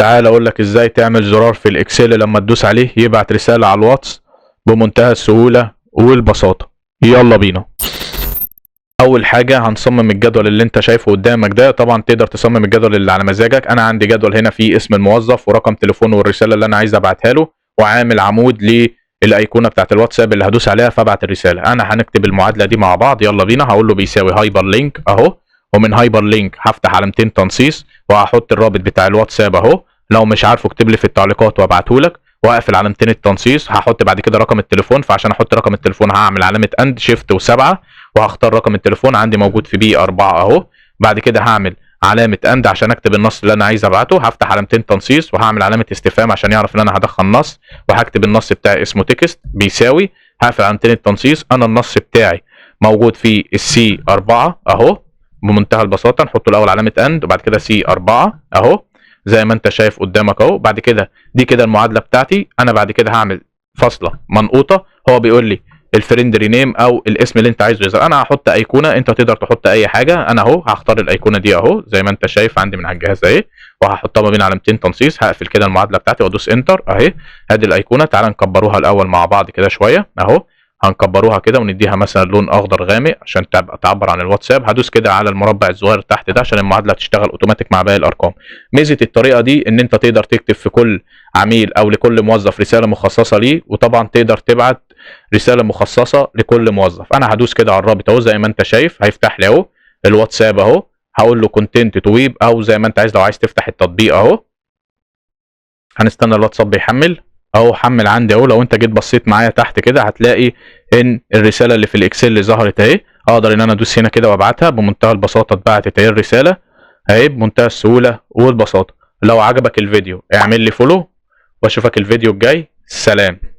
تعال اقول لك ازاي تعمل زرار في الاكسل لما تدوس عليه يبعت رسالة على الواتس بمنتهى السهولة والبساطة. يلا بينا. اول حاجة هنصمم الجدول اللي انت شايفه قدامك ده. طبعا تقدر تصمم الجدول اللي على مزاجك. انا عندي جدول هنا فيه اسم الموظف ورقم تليفونه والرسالة اللي انا عايز ابعتها له، وعامل عمود للايقونة بتاعت الواتساب اللي هدوس عليها فابعت الرسالة. انا هنكتب المعادلة دي مع بعض. يلا بينا. هقول له بيساوي هايبر لينك اهو، ومن هايبر لينك هفتح علامتين تنصيص وهحط الرابط بتاع الواتساب اهو. لو مش عارفه اكتب لي في التعليقات وابعته لك. واقفل علامتين التنصيص. هحط بعد كده رقم التليفون، فعشان احط رقم التليفون هعمل علامة اند شيفت و7 وهختار رقم التليفون عندي موجود في بي 4 اهو. بعد كده هعمل علامة اند عشان اكتب النص اللي انا عايز ابعته. هفتح علامتين تنصيص وهعمل علامة استفهام عشان يعرف ان انا هدخل نص، وهكتب النص بتاعي اسمه تكست بيساوي. هقفل علامتين التنصيص. انا النص بتاعي موجود في السي 4 اهو. بمنتهى البساطة نحط الاول علامة اند وبعد كده سي 4 اهو زي ما انت شايف قدامك اهو. بعد كده دي كده المعادلة بتاعتي. انا بعد كده هعمل فاصلة منقوطة. هو بيقول لي الفريندري نيم او الاسم اللي انت عايزه يظهر. انا هحط ايقونه، انت تقدر تحط اي حاجه. انا اهو هختار الايقونه دي اهو زي ما انت شايف عندي من على الجهاز اهي، وهحطها ما بين علامتين تنصيص. هقفل كده المعادله بتاعتي وادوس انتر اهي. ادي الايقونه. تعال نكبروها الاول مع بعض كده شويه اهو. هنكبروها كده ونديها مثلا لون اخضر غامق عشان تبقى تعبر عن الواتساب. هدوس كده على المربع الصغير تحت ده عشان المعادله تشتغل اوتوماتيك مع باقي الارقام. ميزه الطريقه دي ان انت تقدر تكتب في كل عميل او لكل موظف رساله مخصصه ليه، وطبعا تقدر تبعت رساله مخصصه لكل موظف. انا هدوس كده على الرابط اهو زي ما انت شايف هيفتح لي اهو الواتساب اهو. هقول له كونتنت تو ويب او زي ما انت عايز، لو عايز تفتح التطبيق اهو. هنستنى الواتساب بيحمل اهو. حمل عندي اهو. لو انت جيت بصيت معايا تحت كده هتلاقي ان الرساله اللي في الاكسل اللي ظهرت اهي. اقدر ان انا ادوس هنا كده وابعتها بمنتهى البساطه. اتبعتت اهي الرساله اهي بمنتهى السهوله والبساطه. لو عجبك الفيديو اعمل لي فولو واشوفك الفيديو الجاي. سلام.